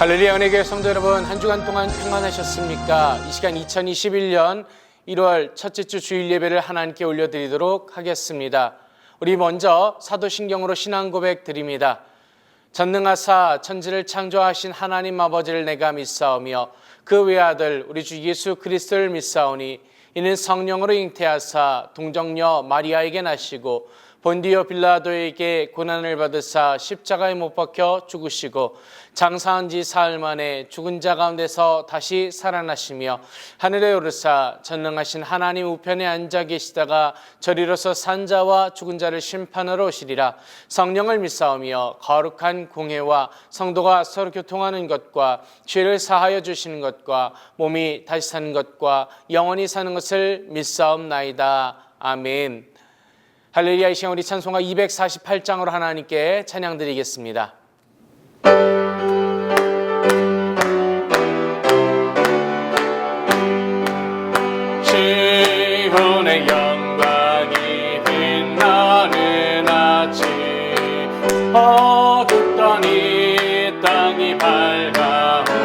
할렐루야 은혜교회 성도 여러분, 한 주간 동안 평안하셨습니까? 이 시간 2021년 1월 첫째 주 주일 예배를 하나님께 올려드리도록 하겠습니다. 우리 먼저 사도신경으로 신앙 고백 드립니다. 전능하사 천지를 창조하신 하나님 아버지를 내가 믿사오며 그 외아들 우리 주 예수 그리스도를 믿사오니 이는 성령으로 잉태하사 동정녀 마리아에게 나시고 본디오 빌라도에게 고난을 받으사 십자가에 못 박혀 죽으시고 장사한 지 사흘 만에 죽은 자 가운데서 다시 살아나시며 하늘에 오르사 전능하신 하나님 우편에 앉아 계시다가 저리로서 산 자와 죽은 자를 심판하러 오시리라. 성령을 믿사오며 거룩한 공회와 성도가 서로 교통하는 것과 죄를 사하여 주시는 것과 몸이 다시 사는 것과 영원히 사는 것을 믿사옵나이다. 아멘. 할렐루야. 이 시간 우리 찬송가 248장으로 하나님께 찬양 드리겠습니다. 시온의 영광이 빛나는 아침 어둡던 이 땅이 밝아오네.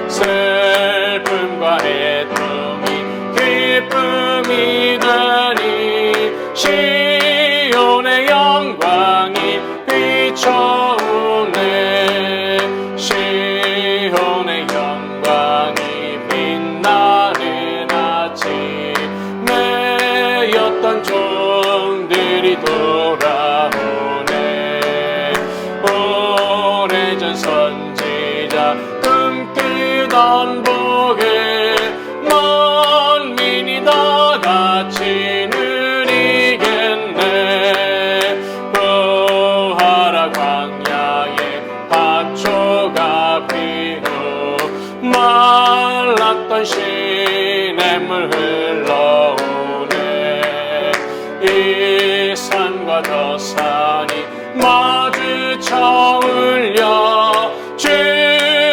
슬픔과 애통이 기쁨이 되니 시온의 영광이 비춰오네. 시온의 영광이 빛나는 아침에 였던 종들이 돌아오네. 오래전 선지자 꿈꾸던 복을 만민이 다 같이 누리겠네. 부하라 광야에 밭초가 피고 말랐던 시냇물 흘러오네. 이 산과 저 산이 마주쳐 울려 주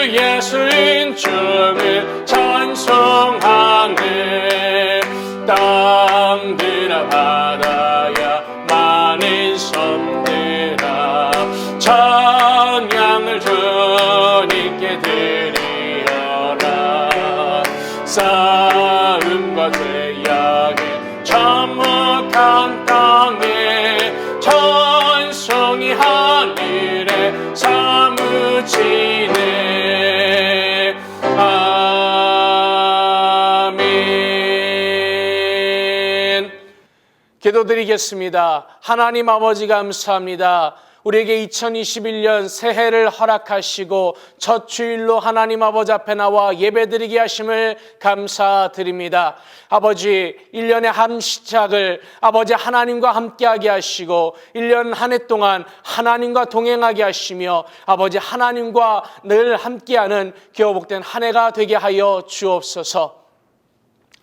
예수인 춤을 찬송하네. 땅들아 바다야 많은 섬들아 찬양을 주님께 드리어라. 싸움과 죄악의 참혹한 땅에 찬송이 하늘에 사무치네. 아멘. 기도드리겠습니다. 하나님 아버지 감사합니다. 우리에게 2021년 새해를 허락하시고 첫 주일로 하나님 아버지 앞에 나와 예배드리게 하심을 감사드립니다. 아버지 1년의 한 시작을 아버지 하나님과 함께하게 하시고 1년 한 해 동안 하나님과 동행하게 하시며 아버지 하나님과 늘 함께하는 교복된 한 해가 되게 하여 주옵소서.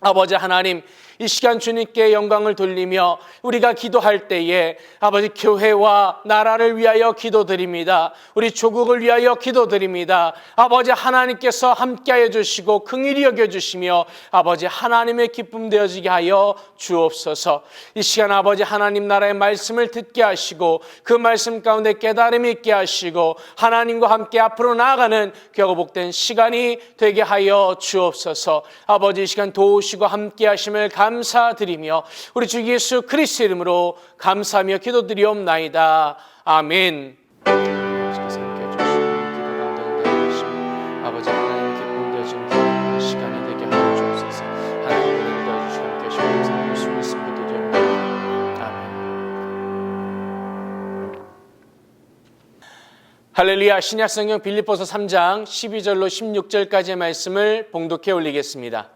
아버지 하나님, 이 시간 주님께 영광을 돌리며 우리가 기도할 때에 아버지 교회와 나라를 위하여 기도드립니다. 우리 조국을 위하여 기도드립니다. 아버지 하나님께서 함께하여 주시고 긍휼히 여겨주시며 아버지 하나님의 기쁨 되어지게 하여 주옵소서. 이 시간 아버지 하나님 나라의 말씀을 듣게 하시고 그 말씀 가운데 깨달음이 있게 하시고 하나님과 함께 앞으로 나아가는 복된 시간이 되게 하여 주옵소서. 아버지 이 시간 도우시고 함께 하심을 감사드리며 우리 주 예수 그리스도 이름으로 감사하며 기도드리옵나이다. 아멘. 아버지 하나님 기쁨 되어진 시간이 되게 하여 주옵소서. 하나님 은혜 도와주시고 함께 하시고 살릴 수 있음을 기도드립니다. 아멘. 할렐루야. 신약성경 빌립보서 3장 12절로 16절까지의 말씀을 봉독해 올리겠습니다.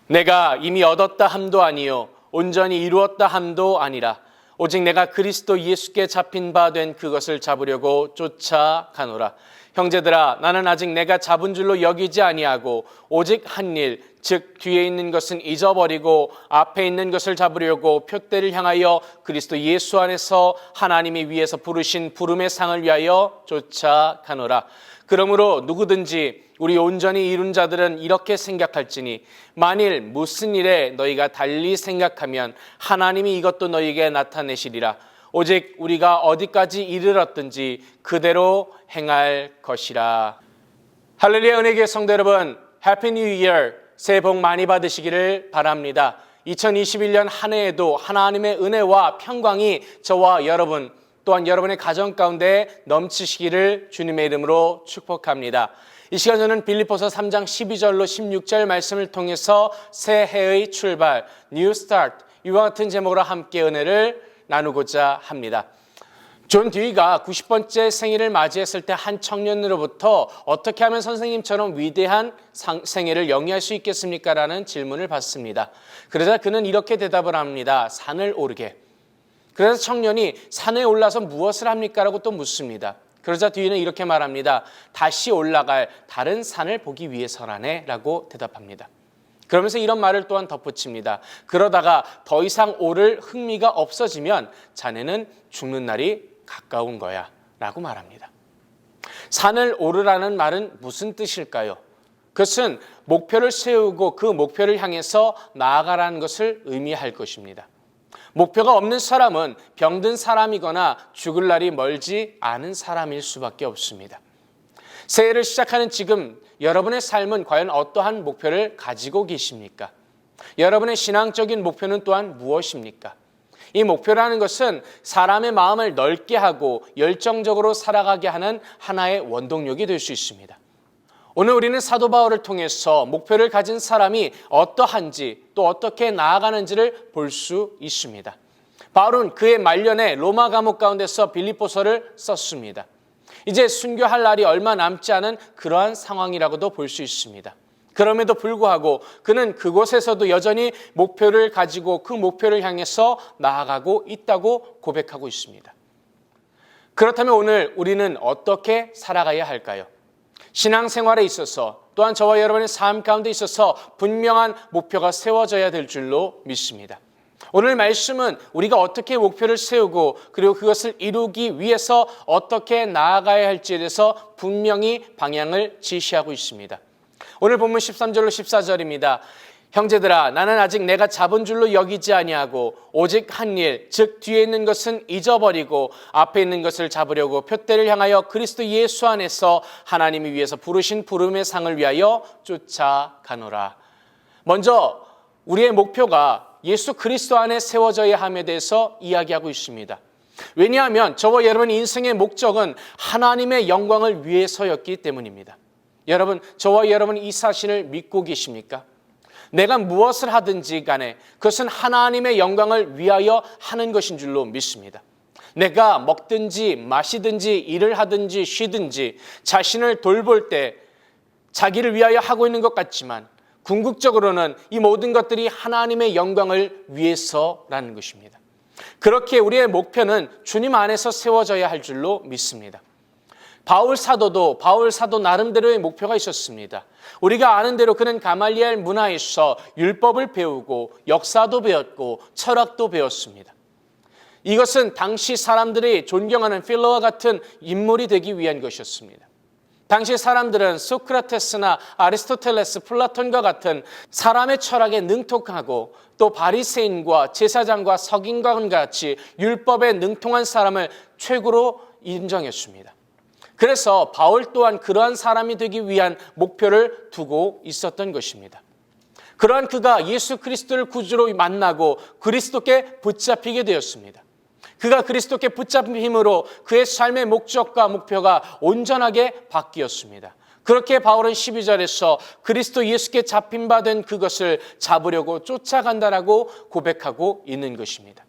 내가 이미 얻었다 함도 아니요 온전히 이루었다 함도 아니라 오직 내가 그리스도 예수께 잡힌 바 된 그것을 잡으려고 쫓아가노라. 형제들아, 나는 아직 내가 잡은 줄로 여기지 아니하고 오직 한 일, 즉 뒤에 있는 것은 잊어버리고 앞에 있는 것을 잡으려고 표대를 향하여 그리스도 예수 안에서 하나님이 위에서 부르신 부름의 상을 위하여 쫓아가노라. 그러므로 누구든지 우리 온전히 이룬 자들은 이렇게 생각할지니 만일 무슨 일에 너희가 달리 생각하면 하나님이 이것도 너희에게 나타내시리라. 오직 우리가 어디까지 이르렀든지 그대로 행할 것이라. 할렐루야. 은혜교회 성도 여러분, 해피 뉴 이어, 새해 복 많이 받으시기를 바랍니다. 2021년 한 해에도 하나님의 은혜와 평강이 저와 여러분 또한 여러분의 가정 가운데 넘치시기를 주님의 이름으로 축복합니다. 이 시간 저는 빌립보서 3장 12절로 16절 말씀을 통해서 새해의 출발, New Start, 이와 같은 제목으로 함께 은혜를 나누고자 합니다. 존 듀이가 90번째 생일을 맞이했을 때 한 청년으로부터 어떻게 하면 선생님처럼 위대한 생애를 영위할 수 있겠습니까? 라는 질문을 받습니다. 그러자 그는 이렇게 대답을 합니다. 산을 오르게. 그래서 청년이 산에 올라서 무엇을 합니까? 라고 또 묻습니다. 그러자 듀이는 이렇게 말합니다. 다시 올라갈 다른 산을 보기 위해서라네 라고 대답합니다. 그러면서 이런 말을 또한 덧붙입니다. 그러다가 더 이상 오를 흥미가 없어지면 자네는 죽는 날이 가까운 거야 라고 말합니다. 산을 오르라는 말은 무슨 뜻일까요? 그것은 목표를 세우고 그 목표를 향해서 나아가라는 것을 의미할 것입니다. 목표가 없는 사람은 병든 사람이거나 죽을 날이 멀지 않은 사람일 수밖에 없습니다. 새해를 시작하는 지금 여러분의 삶은 과연 어떠한 목표를 가지고 계십니까? 여러분의 신앙적인 목표는 또한 무엇입니까? 이 목표라는 것은 사람의 마음을 넓게 하고 열정적으로 살아가게 하는 하나의 원동력이 될 수 있습니다. 오늘 우리는 사도 바울을 통해서 목표를 가진 사람이 어떠한지 또 어떻게 나아가는지를 볼 수 있습니다. 바울은 그의 말년에 로마 감옥 가운데서 빌립보서를 썼습니다. 이제 순교할 날이 얼마 남지 않은 그러한 상황이라고도 볼 수 있습니다. 그럼에도 불구하고 그는 그곳에서도 여전히 목표를 가지고 그 목표를 향해서 나아가고 있다고 고백하고 있습니다. 그렇다면 오늘 우리는 어떻게 살아가야 할까요? 신앙생활에 있어서 또한 저와 여러분의 삶 가운데 있어서 분명한 목표가 세워져야 될 줄로 믿습니다. 오늘 말씀은 우리가 어떻게 목표를 세우고 그리고 그것을 이루기 위해서 어떻게 나아가야 할지에 대해서 분명히 방향을 지시하고 있습니다. 오늘 본문 13절로 14절입니다. 형제들아, 나는 아직 내가 잡은 줄로 여기지 아니하고 오직 한 일, 즉 뒤에 있는 것은 잊어버리고 앞에 있는 것을 잡으려고 표대를 향하여 그리스도 예수 안에서 하나님이 위해서 부르신 부름의 상을 위하여 쫓아가노라. 먼저 우리의 목표가 예수 그리스도 안에 세워져야 함에 대해서 이야기하고 있습니다. 왜냐하면 저와 여러분의 인생의 목적은 하나님의 영광을 위해서였기 때문입니다. 여러분, 저와 여러분 이 사실을 믿고 계십니까? 내가 무엇을 하든지 간에 그것은 하나님의 영광을 위하여 하는 것인 줄로 믿습니다. 내가 먹든지 마시든지 일을 하든지 쉬든지 자신을 돌볼 때 자기를 위하여 하고 있는 것 같지만 궁극적으로는 이 모든 것들이 하나님의 영광을 위해서라는 것입니다. 그렇게 우리의 목표는 주님 안에서 세워져야 할 줄로 믿습니다. 바울 사도 나름대로의 목표가 있었습니다. 우리가 아는 대로 그는 가말리엘 문화에서 율법을 배우고 역사도 배웠고 철학도 배웠습니다. 이것은 당시 사람들이 존경하는 필로와 같은 인물이 되기 위한 것이었습니다. 당시 사람들은 소크라테스나 아리스토텔레스, 플라톤과 같은 사람의 철학에 능통하고 또 바리새인과 제사장과 서기관과 같이 율법에 능통한 사람을 최고로 인정했습니다. 그래서 바울 또한 그러한 사람이 되기 위한 목표를 두고 있었던 것입니다. 그러한 그가 예수 그리스도를 구주로 만나고 그리스도께 붙잡히게 되었습니다. 그가 그리스도께 붙잡힘으로 그의 삶의 목적과 목표가 온전하게 바뀌었습니다. 그렇게 바울은 12절에서 그리스도 예수께 잡힌 바 된 그것을 잡으려고 쫓아간다라고 고백하고 있는 것입니다.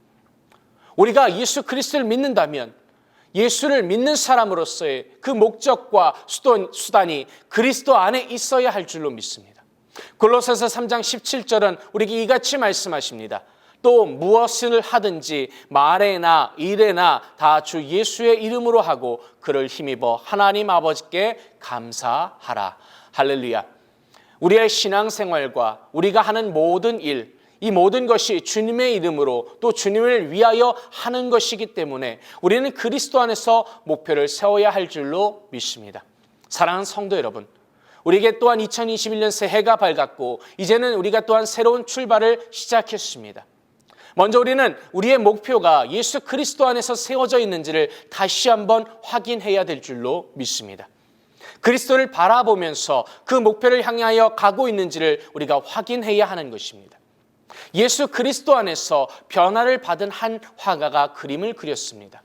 우리가 예수 그리스도를 믿는다면 예수를 믿는 사람으로서의 그 목적과 수단이 그리스도 안에 있어야 할 줄로 믿습니다. 골로새서 3장 17절은 우리에게 이같이 말씀하십니다. 또 무엇을 하든지 말에나 일에나 다 주 예수의 이름으로 하고 그를 힘입어 하나님 아버지께 감사하라. 할렐루야. 우리의 신앙생활과 우리가 하는 모든 일, 이 모든 것이 주님의 이름으로 또 주님을 위하여 하는 것이기 때문에 우리는 그리스도 안에서 목표를 세워야 할 줄로 믿습니다. 사랑하는 성도 여러분, 우리에게 또한 2021년 새해가 밝았고 이제는 우리가 또한 새로운 출발을 시작했습니다. 먼저 우리는 우리의 목표가 예수 그리스도 안에서 세워져 있는지를 다시 한번 확인해야 될 줄로 믿습니다. 그리스도를 바라보면서 그 목표를 향하여 가고 있는지를 우리가 확인해야 하는 것입니다. 예수 그리스도 안에서 변화를 받은 한 화가가 그림을 그렸습니다.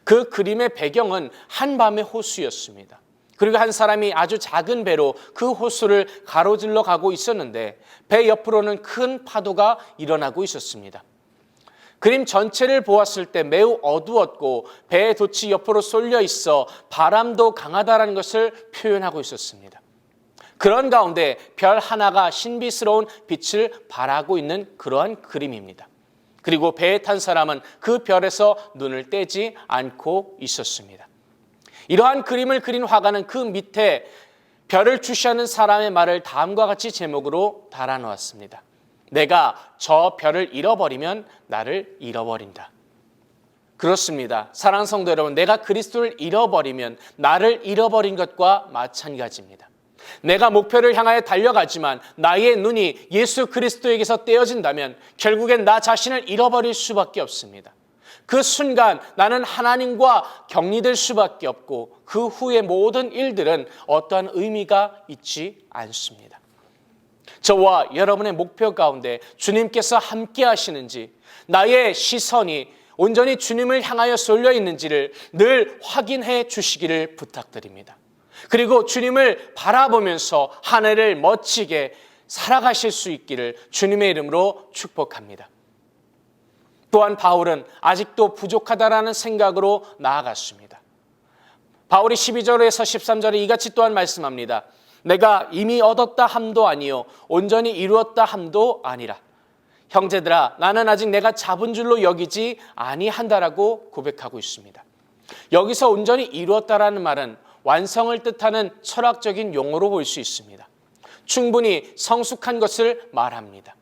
그 그림의 배경은 한밤의 호수였습니다. 그리고 한 사람이 아주 작은 배로 그 호수를 가로질러 가고 있었는데 배 옆으로는 큰 파도가 일어나고 있었습니다. 그림 전체를 보았을 때 매우 어두웠고 배의 돛이 옆으로 쏠려 있어 바람도 강하다는 것을 표현하고 있었습니다. 그런 가운데 별 하나가 신비스러운 빛을 발하고 있는 그러한 그림입니다. 그리고 배에 탄 사람은 그 별에서 눈을 떼지 않고 있었습니다. 이러한 그림을 그린 화가는 그 밑에 별을 주시하는 사람의 말을 다음과 같이 제목으로 달아놓았습니다. 내가 저 별을 잃어버리면 나를 잃어버린다. 그렇습니다. 사랑하는 성도 여러분, 내가 그리스도를 잃어버리면 나를 잃어버린 것과 마찬가지입니다. 내가 목표를 향하여 달려가지만 나의 눈이 예수 그리스도에게서 떼어진다면 결국엔 나 자신을 잃어버릴 수밖에 없습니다. 그 순간 나는 하나님과 격리될 수밖에 없고 그 후의 모든 일들은 어떠한 의미가 있지 않습니다. 저와 여러분의 목표 가운데 주님께서 함께 하시는지, 나의 시선이 온전히 주님을 향하여 쏠려 있는지를 늘 확인해 주시기를 부탁드립니다. 그리고 주님을 바라보면서 한 해를 멋지게 살아가실 수 있기를 주님의 이름으로 축복합니다. 또한 바울은 아직도 부족하다라는 생각으로 나아갔습니다. 바울이 12절에서 13절에 이같이 또한 말씀합니다. 내가 이미 얻었다 함도 아니요 온전히 이루었다 함도 아니라. 형제들아, 나는 아직 내가 잡은 줄로 여기지 아니한다라고 고백하고 있습니다. 여기서 온전히 이루었다라는 말은 완성을 뜻하는 철학적인 용어로 볼 수 있습니다. 충분히 성숙한 것을 말합니다.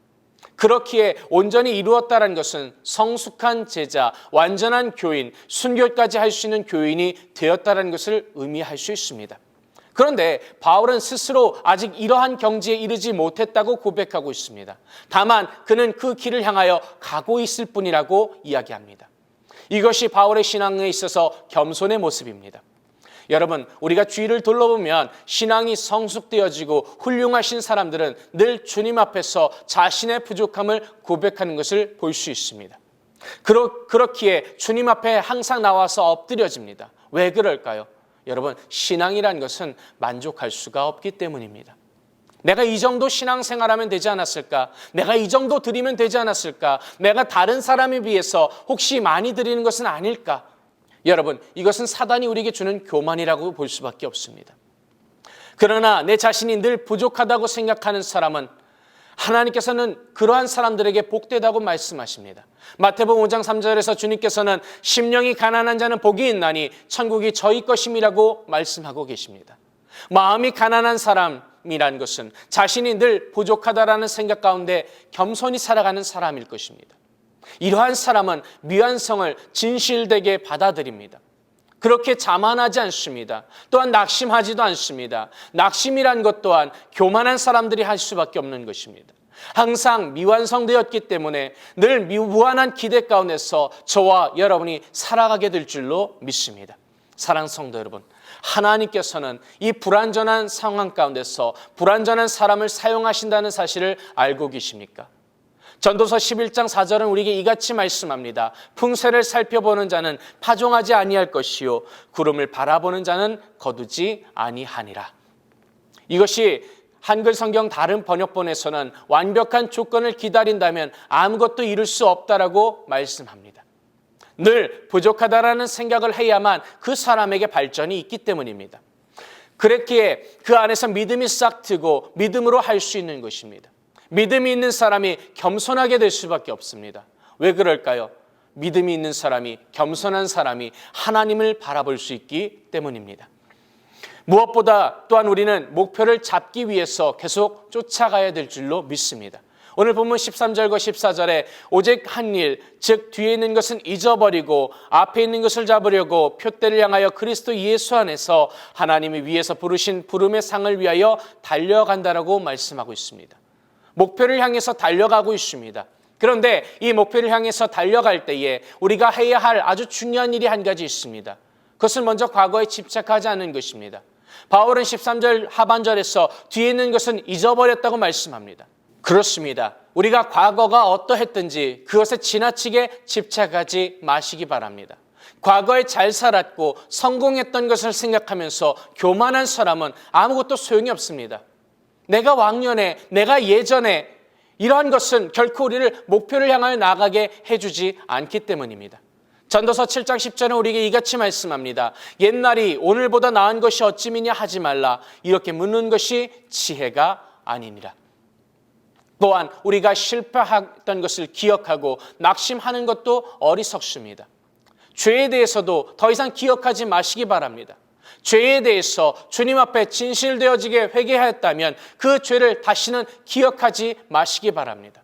그렇기에 온전히 이루었다는 것은 성숙한 제자, 완전한 교인, 순교까지 할 수 있는 교인이 되었다는 것을 의미할 수 있습니다. 그런데 바울은 스스로 아직 이러한 경지에 이르지 못했다고 고백하고 있습니다. 다만 그는 그 길을 향하여 가고 있을 뿐이라고 이야기합니다. 이것이 바울의 신앙에 있어서 겸손의 모습입니다. 여러분, 우리가 주위를 둘러보면 신앙이 성숙되어지고 훌륭하신 사람들은 늘 주님 앞에서 자신의 부족함을 고백하는 것을 볼 수 있습니다. 그렇기에 주님 앞에 항상 나와서 엎드려집니다. 왜 그럴까요? 여러분, 신앙이란 것은 만족할 수가 없기 때문입니다. 내가 이 정도 신앙생활하면 되지 않았을까? 내가 이 정도 드리면 되지 않았을까? 내가 다른 사람에 비해서 혹시 많이 드리는 것은 아닐까? 여러분, 이것은 사단이 우리에게 주는 교만이라고 볼 수밖에 없습니다. 그러나 내 자신이 늘 부족하다고 생각하는 사람은 하나님께서는 그러한 사람들에게 복되다고 말씀하십니다. 마태복음 5장 3절에서 주님께서는 심령이 가난한 자는 복이 있나니 천국이 저희 것임이라고 말씀하고 계십니다. 마음이 가난한 사람이란 것은 자신이 늘 부족하다라는 생각 가운데 겸손히 살아가는 사람일 것입니다. 이러한 사람은 미완성을 진실되게 받아들입니다. 그렇게 자만하지 않습니다. 또한 낙심하지도 않습니다. 낙심이란 것 또한 교만한 사람들이 할 수밖에 없는 것입니다. 항상 미완성되었기 때문에 늘 무한한 기대 가운데서 저와 여러분이 살아가게 될 줄로 믿습니다. 사랑하는 성도 여러분, 하나님께서는 이 불완전한 상황 가운데서 불완전한 사람을 사용하신다는 사실을 알고 계십니까? 전도서 11장 4절은 우리에게 이같이 말씀합니다. 풍세를 살펴보는 자는 파종하지 아니할 것이요 구름을 바라보는 자는 거두지 아니하니라. 이것이 한글 성경 다른 번역본에서는 완벽한 조건을 기다린다면 아무것도 이룰 수 없다라고 말씀합니다. 늘 부족하다라는 생각을 해야만 그 사람에게 발전이 있기 때문입니다. 그랬기에 그 안에서 믿음이 싹 트고 믿음으로 할 수 있는 것입니다. 믿음이 있는 사람이 겸손하게 될 수밖에 없습니다. 왜 그럴까요? 믿음이 있는 사람이, 겸손한 사람이 하나님을 바라볼 수 있기 때문입니다. 무엇보다 또한 우리는 목표를 잡기 위해서 계속 쫓아가야 될 줄로 믿습니다. 오늘 본문 13절과 14절에 오직 한 일, 즉 뒤에 있는 것은 잊어버리고 앞에 있는 것을 잡으려고 표대를 향하여 그리스도 예수 안에서 하나님이 위에서 부르신 부름의 상을 위하여 달려간다라고 말씀하고 있습니다. 목표를 향해서 달려가고 있습니다. 그런데 이 목표를 향해서 달려갈 때에 우리가 해야 할 아주 중요한 일이 한 가지 있습니다. 그것은 먼저 과거에 집착하지 않는 것입니다. 바울은 13절 하반절에서 뒤에 있는 것은 잊어버렸다고 말씀합니다. 그렇습니다. 우리가 과거가 어떠했든지 그것에 지나치게 집착하지 마시기 바랍니다. 과거에 잘 살았고 성공했던 것을 생각하면서 교만한 사람은 아무것도 소용이 없습니다. 내가 왕년에, 내가 예전에 이러한 것은 결코 우리를 목표를 향하여 나가게 해주지 않기 때문입니다. 전도서 7장 10절은 우리에게 이같이 말씀합니다. 옛날이 오늘보다 나은 것이 어찌미냐 하지 말라. 이렇게 묻는 것이 지혜가 아니니라. 또한 우리가 실패했던 것을 기억하고 낙심하는 것도 어리석습니다. 죄에 대해서도 더 이상 기억하지 마시기 바랍니다. 죄에 대해서 주님 앞에 진실되어지게 회개하였다면 그 죄를 다시는 기억하지 마시기 바랍니다.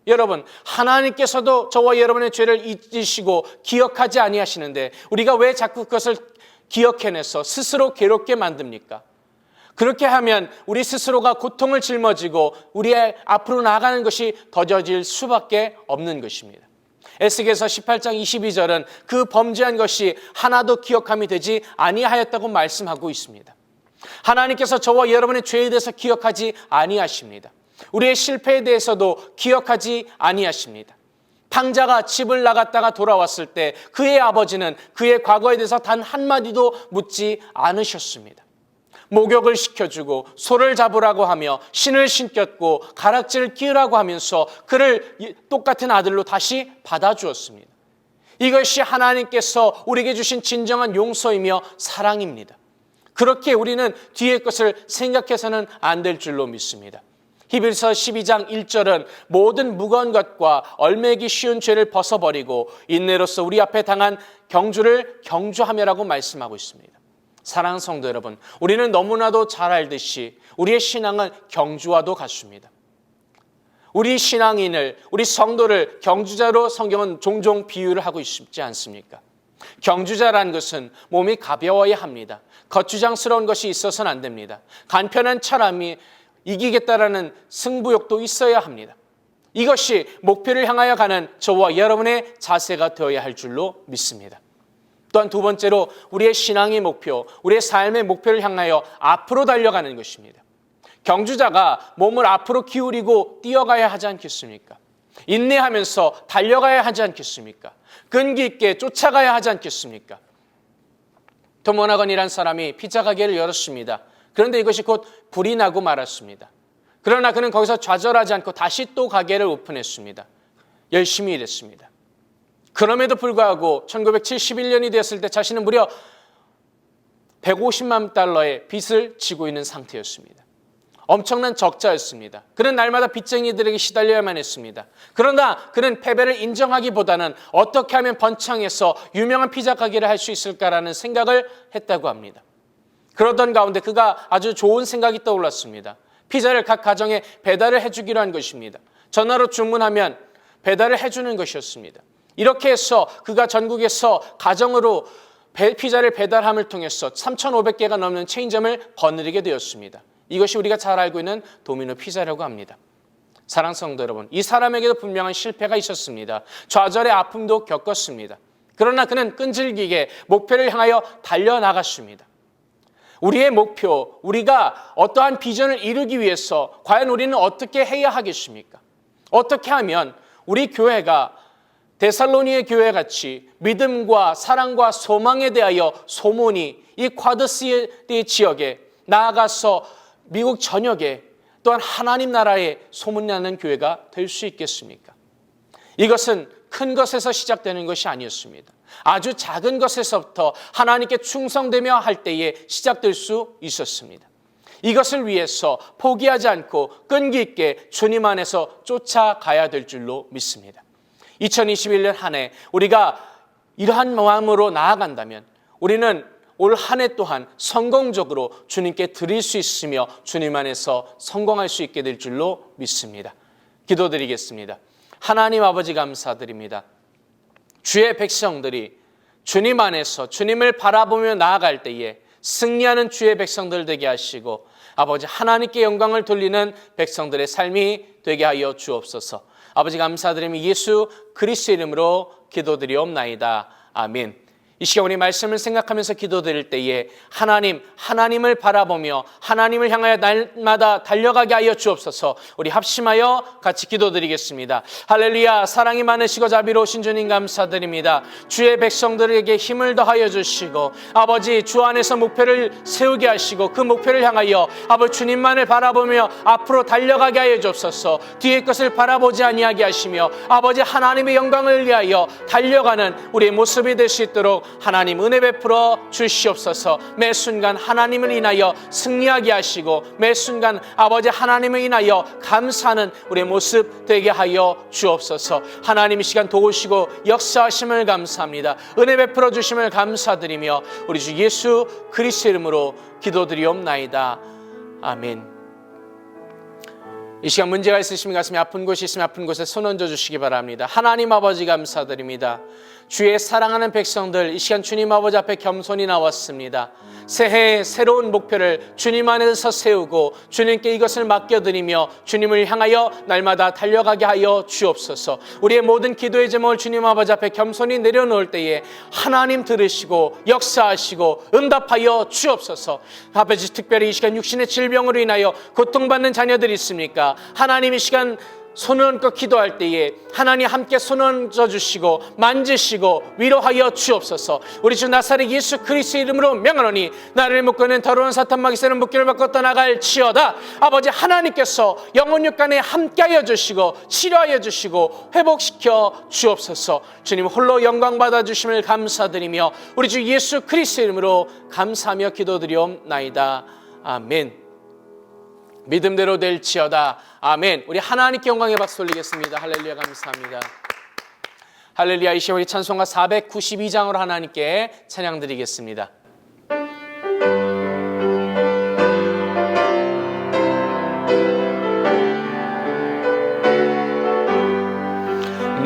여러분, 하나님께서도 저와 여러분의 죄를 잊으시고 기억하지 아니하시는데 우리가 왜 자꾸 그것을 기억해내서 스스로 괴롭게 만듭니까? 그렇게 하면 우리 스스로가 고통을 짊어지고 우리의 앞으로 나아가는 것이 더뎌질 수밖에 없는 것입니다. 에스겔서 18장 22절은 그 범죄한 것이 하나도 기억함이 되지 아니하였다고 말씀하고 있습니다. 하나님께서 저와 여러분의 죄에 대해서 기억하지 아니하십니다. 우리의 실패에 대해서도 기억하지 아니하십니다. 탕자가 집을 나갔다가 돌아왔을 때 그의 아버지는 그의 과거에 대해서 단 한마디도 묻지 않으셨습니다. 목욕을 시켜주고 소를 잡으라고 하며 신을 신겼고 가락지를 끼우라고 하면서 그를 똑같은 아들로 다시 받아주었습니다. 이것이 하나님께서 우리에게 주신 진정한 용서이며 사랑입니다. 그렇게 우리는 뒤의 것을 생각해서는 안 될 줄로 믿습니다. 히브리서 12장 1절은 모든 무거운 것과 얼매기 쉬운 죄를 벗어버리고 인내로서 우리 앞에 당한 경주를 경주하며라고 말씀하고 있습니다. 사랑하는 성도 여러분, 우리는 너무나도 잘 알듯이 우리의 신앙은 경주와도 같습니다. 우리 신앙인을, 우리 성도를 경주자로 성경은 종종 비유를 하고 있지 않습니까? 경주자라는 것은 몸이 가벼워야 합니다. 거추장스러운 것이 있어서는 안 됩니다. 간편한 사람이 이기겠다라는 승부욕도 있어야 합니다. 이것이 목표를 향하여 가는 저와 여러분의 자세가 되어야 할 줄로 믿습니다. 또한 두 번째로 우리의 신앙의 목표, 우리의 삶의 목표를 향하여 앞으로 달려가는 것입니다. 경주자가 몸을 앞으로 기울이고 뛰어가야 하지 않겠습니까? 인내하면서 달려가야 하지 않겠습니까? 끈기 있게 쫓아가야 하지 않겠습니까? 토모나건이라는 사람이 피자 가게를 열었습니다. 그런데 이것이 곧 불이 나고 말았습니다. 그러나 그는 거기서 좌절하지 않고 다시 또 가게를 오픈했습니다. 열심히 일했습니다. 그럼에도 불구하고 1971년이 되었을 때 자신은 무려 150만 달러의 빚을 지고 있는 상태였습니다. 엄청난 적자였습니다. 그는 날마다 빚쟁이들에게 시달려야만 했습니다. 그러나 그는 패배를 인정하기보다는 어떻게 하면 번창해서 유명한 피자 가게를 할 수 있을까라는 생각을 했다고 합니다. 그러던 가운데 그가 아주 좋은 생각이 떠올랐습니다. 피자를 각 가정에 배달을 해주기로 한 것입니다. 전화로 주문하면 배달을 해주는 것이었습니다. 이렇게 해서 그가 전국에서 가정으로 피자를 배달함을 통해서 3,500개가 넘는 체인점을 거느리게 되었습니다. 이것이 우리가 잘 알고 있는 도미노 피자라고 합니다. 사랑하는 성도 여러분, 이 사람에게도 분명한 실패가 있었습니다. 좌절의 아픔도 겪었습니다. 그러나 그는 끈질기게 목표를 향하여 달려나갔습니다. 우리의 목표, 우리가 어떠한 비전을 이루기 위해서 과연 우리는 어떻게 해야 하겠습니까? 어떻게 하면 우리 교회가 데살로니의 교회 같이 믿음과 사랑과 소망에 대하여 소문이 이 쿼드시티 지역에 나아가서 미국 전역에 또한 하나님 나라에 소문나는 교회가 될 수 있겠습니까? 이것은 큰 것에서 시작되는 것이 아니었습니다. 아주 작은 것에서부터 하나님께 충성되며 할 때에 시작될 수 있었습니다. 이것을 위해서 포기하지 않고 끈기 있게 주님 안에서 쫓아가야 될 줄로 믿습니다. 2021년 한 해 우리가 이러한 마음으로 나아간다면 우리는 올 한 해 또한 성공적으로 주님께 드릴 수 있으며 주님 안에서 성공할 수 있게 될 줄로 믿습니다. 기도드리겠습니다. 하나님 아버지 감사드립니다. 주의 백성들이 주님 안에서 주님을 바라보며 나아갈 때에 승리하는 주의 백성들 되게 하시고 아버지 하나님께 영광을 돌리는 백성들의 삶이 되게 하여 주옵소서. 아버지 감사드리며 예수 그리스도 이름으로 기도드리옵나이다. 아멘. 이 시간 우리 말씀을 생각하면서 기도드릴 때에 하나님을 바라보며 하나님을 향하여 날마다 달려가게 하여 주옵소서. 우리 합심하여 같이 기도드리겠습니다. 할렐루야. 사랑이 많으시고 자비로우신 주님 감사드립니다. 주의 백성들에게 힘을 더하여 주시고 아버지 주 안에서 목표를 세우게 하시고 그 목표를 향하여 아버지 주님만을 바라보며 앞으로 달려가게 하여 주옵소서. 뒤의 것을 바라보지 아니하게 하시며 아버지 하나님의 영광을 위하여 달려가는 우리의 모습이 될 수 있도록 하나님 은혜 베풀어 주시옵소서. 매 순간 하나님을 인하여 승리하게 하시고 매 순간 아버지 하나님을 인하여 감사하는 우리의 모습 되게 하여 주옵소서. 하나님 이 시간 도우시고 역사하심을 감사합니다. 은혜 베풀어 주심을 감사드리며 우리 주 예수 그리스도 이름으로 기도드리옵나이다. 아멘. 이 시간 문제가 있으시면 가슴이 아픈 곳이 있으면 아픈 곳에 손 얹어 주시기 바랍니다. 하나님 아버지 감사드립니다. 주의 사랑하는 백성들 이 시간 주님 아버지 앞에 겸손히 나왔습니다. 새해의 새로운 목표를 주님 안에서 세우고 주님께 이것을 맡겨드리며 주님을 향하여 날마다 달려가게 하여 주옵소서. 우리의 모든 기도의 제목을 주님 아버지 앞에 겸손히 내려놓을 때에 하나님 들으시고 역사하시고 응답하여 주옵소서. 아버지 특별히 이 시간 육신의 질병으로 인하여 고통받는 자녀들이 있습니까? 하나님 이 시간 손을 얹고 기도할 때에 하나님 함께 손을 얹어 주시고 만지시고 위로하여 주옵소서. 우리 주 나사렛 예수 그리스도 이름으로 명하노니 나를 묶고는 더러운 사탄 마귀새는 묶기를 받고 떠나갈 지어다. 아버지 하나님께서 영혼 육간에 함께하여 주시고 치료하여 주시고 회복시켜 주옵소서. 주님 홀로 영광 받아 주심을 감사드리며 우리 주 예수 그리스도 이름으로 감사하며 기도드리옵나이다. 아멘. 믿음대로 될지어다. 아멘. 우리 하나님께 영광의 박수 올리겠습니다. 할렐루야 감사합니다. 할렐루야. 이 시간 우리 찬송가 492장으로 하나님께 찬양 드리겠습니다.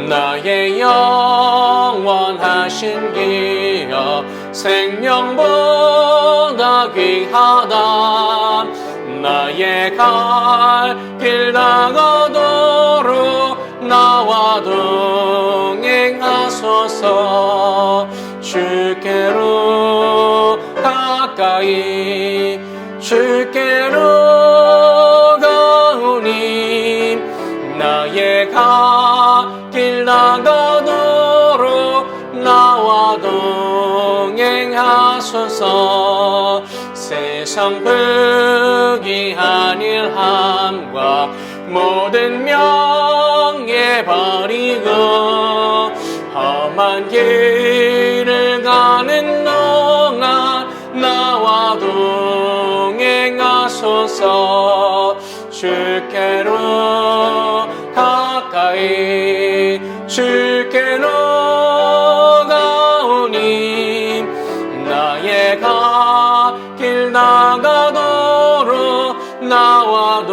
나의 영원하신 기업 생명보다 귀하다. 나의 갈 길 나가도록 나와 동행하소서. 주께로 가까이 주께로 가오니 나의 갈 길 나가도록 나와 동행하소서. 세상 불귀한 일함과 모든 명예 버리고 험한 길을 가는 동안 나와 동행하소서. 주께로 가까이 주께로 가오니 나의 길 나가도록 나와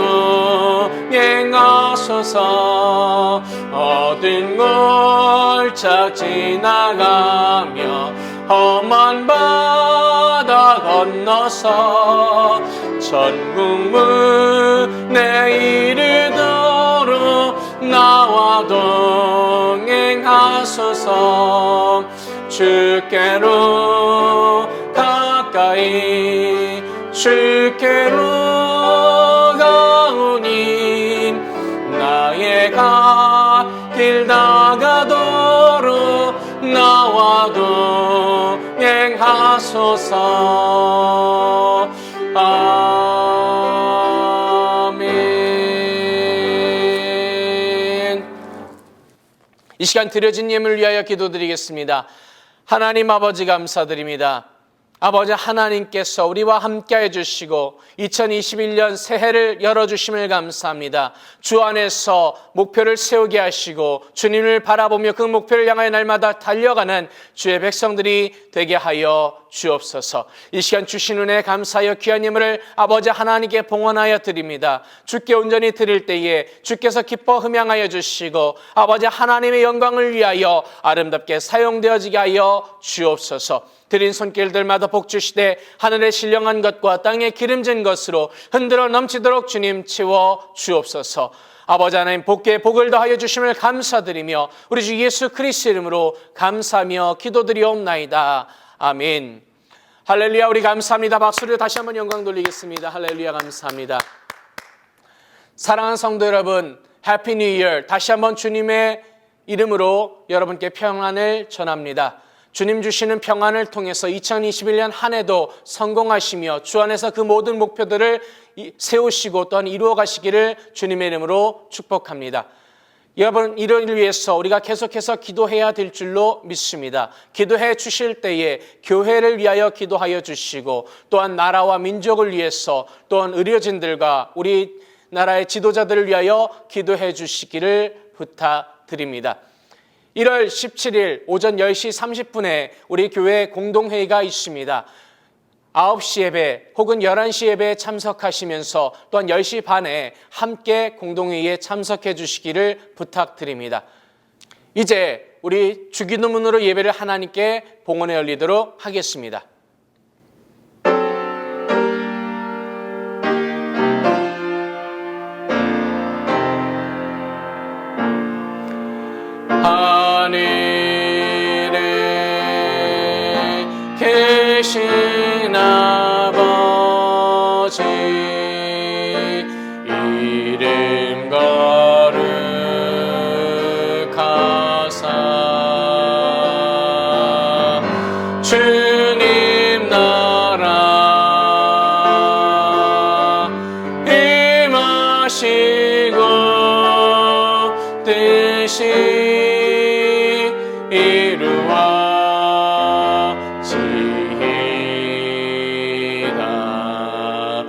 동행하소서. 어두운 골짝 지나가며 험한 바다 건너서 천국 문에 이르도록 나와 동행하소서. 주께로 가까이 주께로 가오니 나의 길 나가도록 나와 동행하소서. 아멘. 이 시간 드려진 예물을 위하여 기도드리겠습니다. 하나님 아버지 감사드립니다. 아버지 하나님께서 우리와 함께 해주시고 2021년 새해를 열어주심을 감사합니다. 주 안에서 목표를 세우게 하시고 주님을 바라보며 그 목표를 향하여 날마다 달려가는 주의 백성들이 되게 하여 주옵소서. 이 시간 주신 은혜 감사하여 귀한 예물을 아버지 하나님께 봉헌하여 드립니다. 주께 온전히 드릴 때에 주께서 기뻐 흠양하여 주시고 아버지 하나님의 영광을 위하여 아름답게 사용되어지게 하여 주옵소서. 드린 손길들마다 복 주시되 하늘의 신령한 것과 땅의 기름진 것으로 흔들어 넘치도록 주님 채워 주옵소서. 아버지 하나님 복께 복을 더하여 주심을 감사드리며 우리 주 예수 그리스도 이름으로 감사하며 기도드리옵나이다. 아멘. 할렐루야. 우리 감사합니다. 박수를 다시 한번 영광 돌리겠습니다. 할렐루야. 감사합니다. 사랑하는 성도 여러분, 해피 뉴 이어. 다시 한번 주님의 이름으로 여러분께 평안을 전합니다. 주님 주시는 평안을 통해서 2021년 한 해도 성공하시며 주 안에서 그 모든 목표들을 세우시고 또한 이루어 가시기를 주님의 이름으로 축복합니다. 여러분, 이를 위해서 우리가 계속해서 기도해야 될 줄로 믿습니다. 기도해 주실 때에 교회를 위하여 기도하여 주시고 또한 나라와 민족을 위해서 또한 의료진들과 우리 나라의 지도자들을 위하여 기도해 주시기를 부탁드립니다. 1월 17일 오전 10시 30분에 우리 교회 공동회의가 있습니다. 9시 예배 혹은 11시 예배에 참석하시면서 또한 10시 반에 함께 공동회의에 참석해 주시기를 부탁드립니다. 이제 우리 주기도문으로 예배를 하나님께 봉헌해 올리도록 하겠습니다. 하늘에 계신 아버지 이름 거룩하사 주님 나라 임하시고 뜻이 이루어지이다.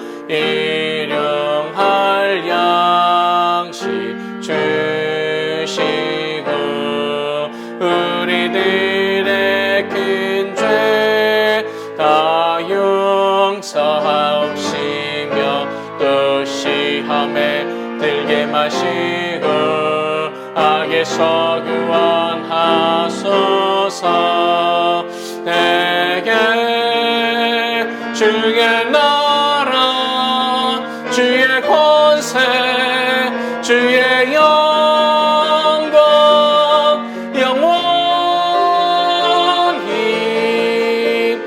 일용할 양식 주시고 우리들의 큰 죄 다 용서하시며 또 시험에 들게 마시고 악에서 구원하소서. 내게 주의 나라 주의 권세 주의 영광 영원히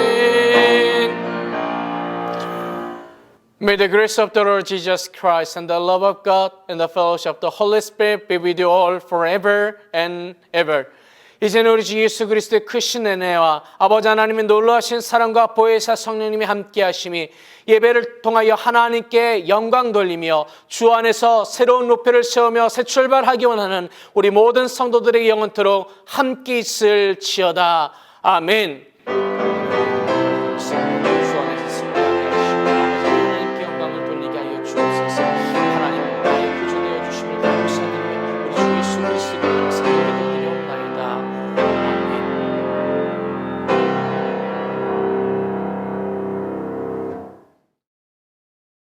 아멘. May the grace of the Lord Jesus Christ and the love of God and the fellowship of the Holy Spirit be with you all forever and ever. 이제는 우리 주 예수 그리스도의 크신 은혜와 아버지 하나님의 놀라우신 사랑과 보혜사 성령님이 함께 하심이 예배를 통하여 하나님께 영광 돌리며 주 안에서 새로운 목표를 세우며 새 출발하기 원하는 우리 모든 성도들에게 영원토록 함께 있을지어다. 아멘.